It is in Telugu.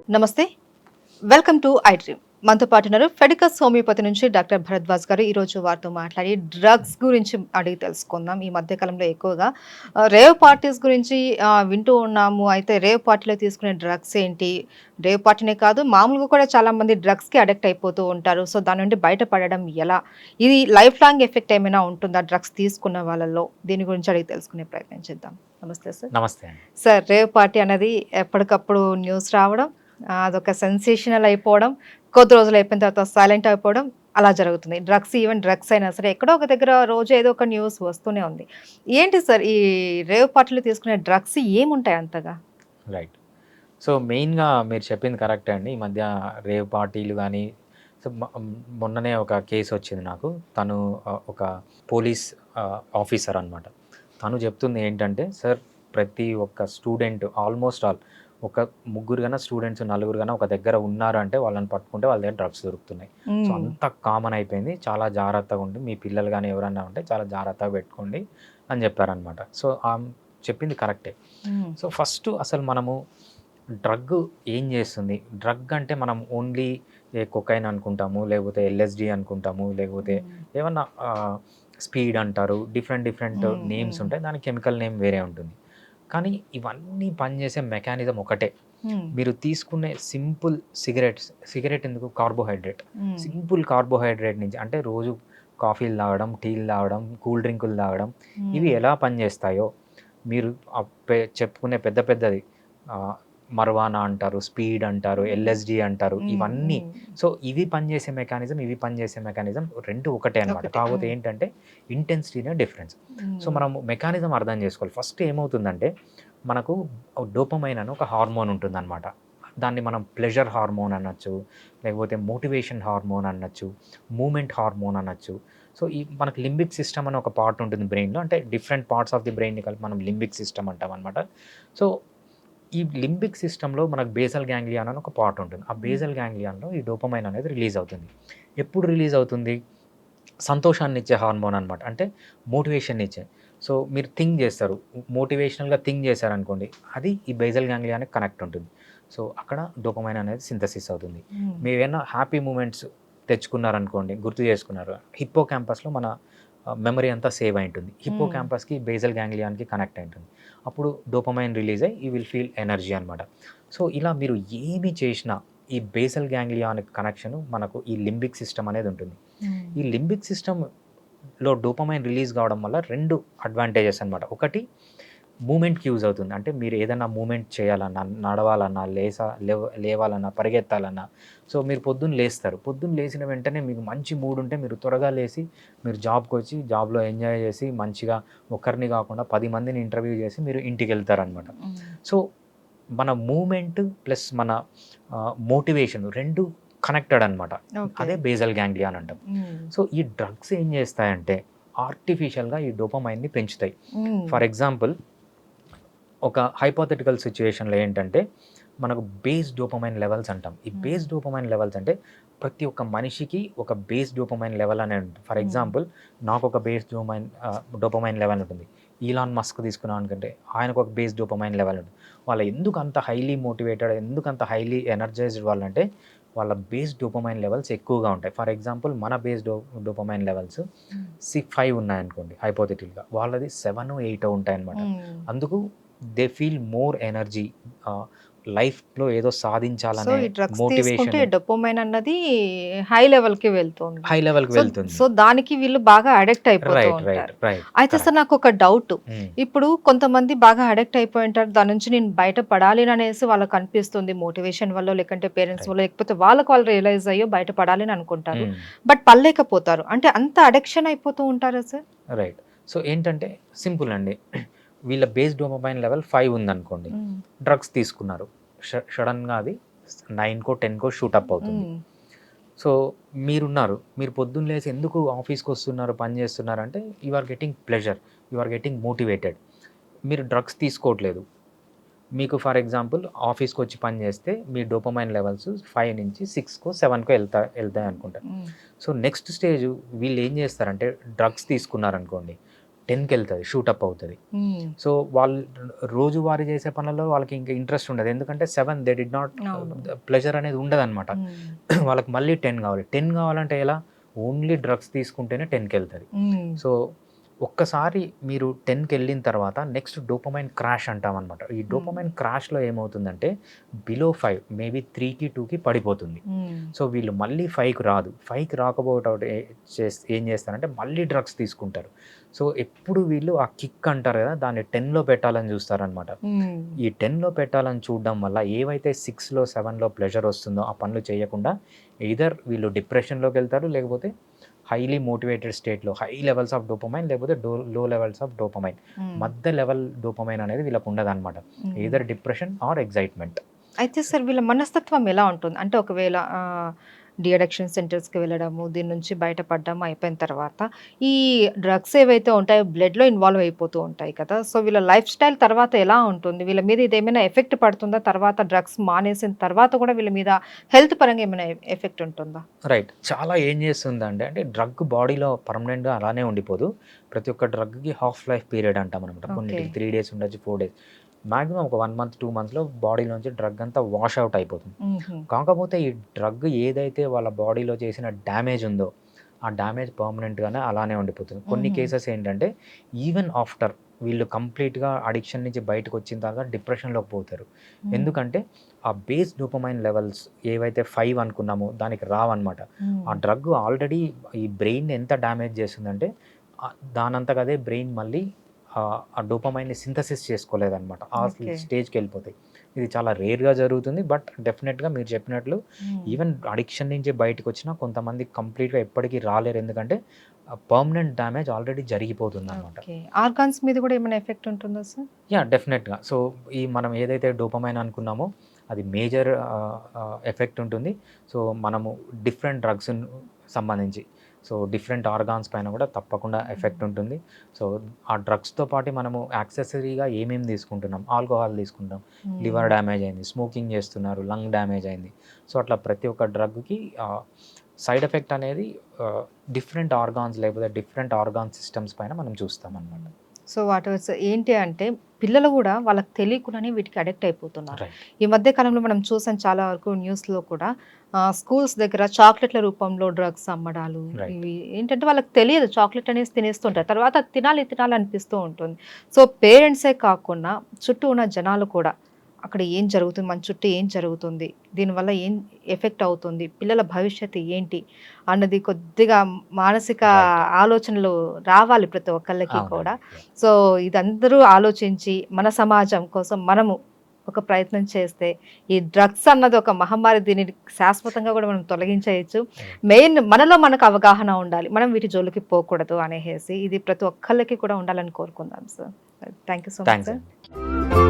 నమస్తే. Welcome to I dream. మనతో పాటు ఉన్నారు ఫెడికస్ హోమియోపతి నుంచి డాక్టర్ భరద్వాజ్ గారు. ఈరోజు వారితో మాట్లాడి డ్రగ్స్ గురించి అడిగి తెలుసుకుందాం. ఈ మధ్య కాలంలో ఎక్కువగా రేవ్ పార్టీస్ గురించి వింటూ ఉన్నాము. అయితే రేవ్ పార్టీలో తీసుకునే డ్రగ్స్ ఏంటి? రేవ్ పార్టీనే కాదు మామూలుగా కూడా చాలామంది డ్రగ్స్‌కి అడిక్ట్ అయిపోతూ ఉంటారు. సో, దాని నుండి బయటపడడం ఎలా? ఇది లైఫ్ లాంగ్ ఎఫెక్ట్ ఏమైనా ఉంటుందా డ్రగ్స్ తీసుకున్న వాళ్ళలో? దీని గురించి అడిగి తెలుసుకునే ప్రయత్నం చేద్దాం. నమస్తే సార్. నమస్తే అండి. సార్, రేవ్ పార్టీ అనేది ఎప్పటికప్పుడు న్యూస్ రావడం, అదొక సెన్సేషనల్ అయిపోవడం, కొద్ది రోజులు అయిపోయిన తర్వాత సైలెంట్ అయిపోవడం అలా జరుగుతుంది. ఈవెన్ డ్రగ్స్ అయినా సరే ఎక్కడో ఒక దగ్గర రోజు ఏదో ఒక న్యూస్ వస్తూనే ఉంది. ఏంటి సార్ ఈ రేవ్ పార్టీలో తీసుకునే డ్రగ్స్ ఏముంటాయి అంతగా? రైట్. సో, మెయిన్‌గా మీరు చెప్పింది కరెక్టే అండి. ఈ మధ్య రేవ్ పార్టీలు గానీ, సో, మొన్ననే ఒక కేసొచ్చింది నాకు. తను ఒక పోలీస్ ఆఫీసర్ అనమాట. తను చెప్తుంది ఏంటంటే, "సార్, ప్రతి ఒక్క స్టూడెంట్ ఆల్మోస్ట్ ఆల్ ఒక ముగ్గురు గాన స్టూడెంట్స్, నలుగురు గాన ఒక దగ్గర ఉన్నారు అంటే వాళ్ళని పట్టుకుంటే వాళ్ళ దగ్గర డ్రగ్స్ దొరుకుతున్నాయి. సో, హ్మ్. అంత కామన్ అయిపోయింది. చాలా జాగ్రత్తగా ఉండి మీ పిల్లలు గానీ ఎవరన్నా ఉంటే చాలా జాగ్రత్తగా పెట్టుకోండి" అని చెప్పారనమాట. సో, చెప్పింది కరెక్టే. హ్మ్. సో, ఫస్టు అసలు మనము డ్రగ్ ఏం చేస్తుంది? డ్రగ్ అంటే మనం ఓన్లీ కొకైన్ అనుకుంటాము, లేకపోతే ఎల్ఎస్‌డి అనుకుంటాము, లేకపోతే హ్మ్. ఏమన్నా స్పీడ్ అంటారు. డిఫరెంట్ డిఫరెంట్ హ్మ్. నేమ్స్ హ్మ్. ఉంటాయి. దానికి కెమికల్ నేమ్ వేరే ఉంటుంది. కానీ ఇవన్నీ పనిచేసే మెకానిజం ఒకటే. హ్మ్. మీరు తీసుకునే సింపుల్ సిగరెట్ ఎందుకు? కార్బోహైడ్రేట్. హ్మ్. సింపుల్ కార్బోహైడ్రేట్ నుంచి అంటే రోజు కాఫీలు తాగడం, టీలు తాగడం, కూల్ డ్రింకులు తాగడం ఇవి హ్మ్. ఎలా పనిచేస్తాయో మీరు చెప్పుకునే పెద్ద పెద్దది ఆహ్, మర్వానా అంటారు, స్పీడ్ అంటారు, హ్మ్. ఎల్ఎస్‌డి అంటారు. హ్మ్. ఇవన్నీ హ్మ్. సో, ఇవి పనిచేసే మెకానిజం, ఇవి పనిచేసే మెకానిజం 2 ఒకటే అనమాట. ఒకటే. కాకపోతే హ్మ్. ఏంటంటే ఇంటెన్సిటీనే డిఫరెన్స్. సో, హ్మ్. మనము మెకానిజం అర్థం చేసుకోవాలి. ఫస్ట్ ఏమవుతుందంటే మనకు డోపమైన్ అని ఒక హార్మోన్ ఉంటుందనమాట. దాన్ని మనం ప్లెజర్ హార్మోన్ అనొచ్చు, లేకపోతే మోటివేషన్ హార్మోన్ అనొచ్చు, మూమెంట్ హార్మోన్ అనొచ్చు. సో, ఈ మనకు లింబిక్ సిస్టమ్ అని ఒక పార్ట్ ఉంటుంది బ్రెయిన్‌లో. అంటే డిఫరెంట్ పార్ట్స్ ఆఫ్ ది బ్రెయిన్‌ని కలిపి మనం లింబిక్ సిస్టమ్ అంటామనమాట. సో, ఈ లింబిక్ సిస్టమ్‌లో మనకు బేసల్ గ్యాంగ్లియాన్ అని ఒక పార్ట్ ఉంటుంది. ఆ హ్మ్. బేసల్ గ్యాంగ్లియాన్‌లో ఈ డోపమైన్ అనేది రిలీజ్ అవుతుంది. ఎప్పుడు రిలీజ్ అవుతుంది? సంతోషాన్నిచ్చే హార్మోన్ అనమాట. అంటే మోటివేషన్‌నిచ్చే. సో, మీరు థింక్ జేస్తారు. మోటివేషనల్‌గా థింక్ జేశారనుకోండి, అది ఈ బేసల్ గ్యాంగ్లియానికి కనెక్ట్ ఉంటుంది. సో, అక్కడ డోపమైన్ అనేది సింథసిస్ అవుతుంది. హ్మ్. మీరేమైనా హ్యాపీ మూమెంట్స్ తెచ్చుకున్నారనుకోండి, గుర్తు చేసుకున్నారు. హిప్పోకాంపస్‌లో మన మెమరీ అంతా సేవ్ అయుంటుంది. హ్మ్. హిప్పోకాంపస్‌కి బేసల్ గ్యాంగ్లియాన్‌కి కనెక్ట్ అయుంటుంది. అప్పుడు డోపమైన్ రిలీజ్ అయ్యి యూ విల్ ఫీల్ ఎనర్జీ అనమాట. సో, ఇలా మీరు ఏమి చేసినా ఈ బేసల్ గ్యాంగ్లియానిక్ కనెక్షను మనకు ఈ లింబిక్ సిస్టమ్ అనేది ఉంటుంది. హ్మ్. ఈ లింబిక్ సిస్టమ్‌లో డోపమైన్ రిలీజ్ కావడం వల్ల 2 అడ్వాంటేజెస్ అనమాట. ఒకటి మూవ్‌మెంట్‌కి యూజ్ అవుతుంది. అంటే మీరు ఏదైనా మూవ్‌మెంట్ చేయాలన్నా, నడవాలన్నా, లేవాలన్నా, పరిగెత్తాలన్నా సో, మీరు పొద్దున్న లేస్తారు. పొద్దున్న లేసిన వెంటనే మీకు మంచి మూడ్ ఉంటే మీరు త్వరగా లేసి మీరు జాబ్‌కొచ్చి జాబ్‌లో ఎంజాయ్ చేసి మంచిగా ఒకరిని కాకుండా 10 మందిని ఇంటర్వ్యూ చేసి మీరు ఇంటికెళ్తారనమాట. హ్మ్. సో, మన మూవ్‌మెంట్ ప్లస్ మన మోటివేషన్ 2 కనెక్టెడ్ అనమాట. ఓకే. అదే బేసల్ గ్యాంగ్లియాన్ అంటాం. హ్మ్. సో, ఈ డ్రగ్స్ ఏం చేస్తాయంటే ఆర్టిఫిషియల్‌గా ఈ డోపమైన్‌ని పెంచుతాయి. హ్మ్. ఫర్ ఎగ్జాంపుల్ ఒక హైపోథెటికల్ సిట్యుయేషన్‌లో ఏంటంటే మనకు బేస్ డోపమైన్ లెవెల్స్ అంటాం. ఈ హ్మ్. బేస్ డోపమైన్ లెవెల్స్ అంటే ప్రతి ఒక్క మనిషికి ఒక బేస్ డోపమైన్ లెవెల్ అనేది ఉంటుంది. ఫర్ హ్మ్. ఎగ్జాంపుల్ నాకొక బేస్ డోపమైన్ లెవెల్ ఉంటుంది. ఈలాన్ మస్క్ తీసుకున్నాం అనుకుంటే ఆయనకు ఒక బేస్ డోపమైన్ లెవెల్ ఉంటుంది. వాళ్ళు ఎందుకు అంత హైలీ మోటివేటెడ్, ఎందుకు అంత హైలీ ఎనర్జైజ్డ్ వాళ్ళంటే వాళ్ళ బేస్ డోపమైన్ లెవెల్స్ ఎక్కువగా ఉంటాయి. ఫర్ ఎగ్జాంపుల్ మన బేస్ డోపమైన్ లెవెల్స్ హ్మ్. 5 ఉన్నాయనుకోండి హైపోథెటికల్‌గా. వాళ్ళది 7, 8 ఉంటాయన్నమాట. హ్మ్. అందుకు దే ఫీల్ మోర్ ఎనర్జీ లైఫ్‌లో ఏదో సో, సాధించాలనే ఈ డ్రగ్స్ తీసుకుంటే మోటివేషన్ డోపమైన్ అన్నది హై లెవెల్‌కి వెళ్తుంది. హై లెవెల్‌కి సో, వెళ్తుంది. సో, దానికి వీళ్ళు బాగా అడిక్ట్ అయిపోతూ ఉంటారు. రైట్. అయితే సార్, కరెక్ట్. నాకొక డౌటు. హ్మ్. ఇప్పుడు కొంతమంది బాగా అడిక్ట్ అయిపోయి ఉంటారు. దాని నుంచి నేను బయటపడాలి అనేసి వాళ్ళకనిపిస్తుంది. మోటివేషన్ వల్లో, లేకంటే పేరెంట్స్ రైట్. వల్లో, లేకపోతే వాళ్ళకి వాళ్ళు రియలైజ్ అయ్యో బయటపడాలి అని అనుకుంటారు. హ్మ్. బట్ పడలేకపోతారు. అంటే అంత అడిక్షన్ అయిపోతూ ఉంటారా సార్? రైట్. సో, ఏంటంటే సింపుల్ అండి. వీళ్ళ బేస్ డోపమైన్ లెవెల్ 5 ఉందనుకోండి. హ్మ్. డ్రగ్స్ తీసుకున్నారు. సడెన్‌గా అది 9కో, 10కో షూట్ అప్ అవుతుంది. హ్మ్. సో, మీరున్నారు. మీరు పొద్దున్న లేసి ఎందుకు ఆఫీస్‌కొస్తున్నారు, పని చేస్తున్నారంటే you are getting pleasure. You are getting motivated. మీరు డ్రగ్స్ తీసుకోవట్లేదు. మీకు ఫర్ ఎగ్జాంపుల్ ఆఫీస్‌కొచ్చి పని చేస్తే మీ డోపమైన్ లెవెల్స్ 5 నుంచి 6కో, 7కో ఎళ్తాయనుకుంటా. హ్మ్. సో, నెక్స్ట్ స్టేజ్ వీళ్ళేం చేస్తారంటే డ్రగ్స్ తీసుకున్నారనుకోండి. 10కి వెళ్తుంది, షూటప్ అవుతుంది. సో వాళ్ళు రోజువారీ చేసే పనుల్లో వాళ్ళకి ఇంకా ఇంట్రెస్ట్ ఉండదు, ఎందుకంటే 7 దే డిడ్ నాట్ ప్లెజర్ అనేది ఉండదు అనమాట. వాళ్ళకి మళ్ళీ 10 కావాలి. 10 కావాలంటే ఎలా? ఓన్లీ డ్రగ్స్ తీసుకుంటేనే 10కి వెళ్తుంది. సో ఒక్కసారి మీరు 10కి వెళ్ళిన తర్వాత నెక్స్ట్ డోపమైన్ క్రాష్ అంటాం అనమాట. ఈ డోపమైన్ క్రాష్లో ఏమవుతుందంటే బిలో 5 మేబీ 3కి 2కి పడిపోతుంది. సో వీళ్ళు మళ్ళీ 5కి రాదు. 5కి రాకపోవటం ఏం చేస్తారంటే మళ్ళీ డ్రగ్స్ తీసుకుంటారు. సో ఎప్పుడు వీళ్ళు ఆ కిక్ అంటారు కదా, దాన్ని 10లో పెట్టాలని చూస్తారనమాట. ఈ 10లో పెట్టాలని చూడడం వల్ల ఏవైతే 6లో 7లో ప్లెజర్ వస్తుందో ఆ పనులు చేయకుండా ఎయిదర్ వీళ్ళు డిప్రెషన్లోకి వెళ్తారు, లేకపోతే హైలీ మోటివేటెడ్ స్టేట్లో హై లెవెల్స్ ఆఫ్ డోపమైన్, లేకపోతే లో లెవెల్స్ ఆఫ్ డోపమైన్, మధ్య లెవెల్ డోపమైన్ అనేది వీళ్ళకు ఉండదు అనమాట. Either depression are excitement. అయితే సార్ వీళ్ళ మనస్తత్వం ఎలా ఉంటుంది అంటే ఒకవేళ డి అడిక్షన్ సెంటర్స్కి వెళ్ళడము, దీని నుంచి బయటపడడం అయిపోయిన తర్వాత ఈ డ్రగ్స్ ఏవైతే ఉంటాయో బ్లడ్లో ఇన్వాల్వ్ అయిపోతూ ఉంటాయి కదా, సో వీళ్ళ లైఫ్ స్టైల్ తర్వాత ఎలా ఉంటుంది? వీళ్ళ మీద ఇది ఏమైనా ఎఫెక్ట్ పడుతుందా? తర్వాత డ్రగ్స్ మానేసిన తర్వాత కూడా వీళ్ళ మీద హెల్త్ పరంగా ఏమైనా ఎఫెక్ట్ ఉంటుందా? రైట్. చాలా ఏం చేస్తుందంటే అంటే డ్రగ్ బాడీలో పర్మనెంట్గా అలానే ఉండిపోదు. ప్రతి ఒక్క డ్రగ్కి హాఫ్ లైఫ్ పీరియడ్ అంటాం అనమాట. కొన్నిటికి 3 డేస్ ఉండొచ్చు, 4 డేస్, మ్యాక్సిమం ఒక 1 మంత్ 2 మంత్స్లో బాడీలోంచి డ్రగ్ అంతా వాష్ అవుట్ అయిపోతుంది. కాకపోతే ఈ డ్రగ్ ఏదైతే వాళ్ళ బాడీలో చేసిన డ్యామేజ్ ఉందో ఆ డ్యామేజ్ పర్మనెంట్గానే అలానే ఉండిపోతుంది. కొన్ని కేసెస్ ఏంటంటే ఈవెన్ ఆఫ్టర్ వీళ్ళు కంప్లీట్గా అడిక్షన్ నుంచి బయటకు వచ్చిన తర్వాత డిప్రెషన్లోకి పోతారు. ఎందుకంటే ఆ బేస్ డోపమైన్ లెవెల్స్ ఏవైతే 5 అనుకున్నామో దానికి రావన్నమాట. ఆ డ్రగ్ ఆల్రెడీ ఈ బ్రెయిన్ ఎంత డ్యామేజ్ చేస్తుందంటే దానంతగా అదే బ్రెయిన్ మళ్ళీ ఆ డోపమైన్ని సింథసిస్ చేసుకోలేదన్నమాట. ఆ స్టేజ్కి వెళ్ళిపోతాయి. ఇది చాలా రేర్గా జరుగుతుంది, బట్ డెఫినెట్గా మీరు చెప్పినట్లు ఈవెన్ అడిక్షన్ నుంచి బయటకు వచ్చినా కొంతమంది కంప్లీట్గా ఎప్పటికీ రాలేరు, ఎందుకంటే పర్మనెంట్ డ్యామేజ్ ఆల్రెడీ జరిగిపోతుంది అనమాట. ఆర్గాన్స్ మీద కూడా ఏమైనా ఎఫెక్ట్ ఉంటుందా సార్? యా, డెఫినెట్గా. సో ఈ మనం ఏదైతే డోపమైన్ అనుకున్నామో అది మేజర్ ఎఫెక్ట్ ఉంటుంది. సో మనము డిఫరెంట్ డ్రగ్స్ సంబంధించి సో డిఫరెంట్ ఆర్గాన్స్ పైన కూడా తప్పకుండా ఎఫెక్ట్ ఉంటుంది. సో ఆ డ్రగ్స్తో పాటు మనము యాక్సెసరీగా ఏమేమి తీసుకుంటున్నాం, ఆల్కహాల్ తీసుకుంటాం, లివర్ డ్యామేజ్ అయింది, స్మోకింగ్ చేస్తున్నారు, లంగ్ డ్యామేజ్ అయింది. సో అట్లా ప్రతి ఒక్క డ్రగ్కి సైడ్ ఎఫెక్ట్ అనేది డిఫరెంట్ ఆర్గాన్స్ లేకపోతే డిఫరెంట్ ఆర్గాన్ సిస్టమ్స్ పైన మనం చూస్తాం అన్నమాట. సో వాటి ఏంటి అంటే పిల్లలు కూడా వాళ్ళకి తెలియకుండానే వీటికి అడిక్ట్ అయిపోతున్నారు. ఈ మధ్య కాలంలో మనం చూసాం చాలా వరకు న్యూస్లో కూడా స్కూల్స్ దగ్గర చాక్లెట్ల రూపంలో డ్రగ్స్ అమ్మడాలు, ఇవి ఏంటంటే వాళ్ళకి తెలియదు, చాక్లెట్ అనేది తినేస్తుంటారు, తర్వాత తినాలి అనిపిస్తూ ఉంటుంది. సో పేరెంట్సే కాకుండా చుట్టూ ఉన్న జనాలు కూడా అక్కడ ఏం జరుగుతుంది, మన చుట్టూ ఏం జరుగుతుంది, దీనివల్ల ఏం ఎఫెక్ట్ అవుతుంది, పిల్లల భవిష్యత్తు ఏంటి అన్నది కొద్దిగా మానసిక ఆలోచనలు రావాలి ప్రతి ఒక్కళ్ళకి కూడా. సో ఇదందరూ ఆలోచించి మన సమాజం కోసం మనము ఒక ప్రయత్నం చేస్తే ఈ డ్రగ్స్ అన్నది ఒక మహమ్మారి, దీనిని శాశ్వతంగా కూడా మనం తొలగించేయచ్చు. మెయిన్ మనకు అవగాహన ఉండాలి, మనం వీటి జోలికి పోకూడదు అనేసి ఇది ప్రతి ఒక్కళ్ళకి కూడా ఉండాలని కోరుకుందాం sir. Thank you so much sir.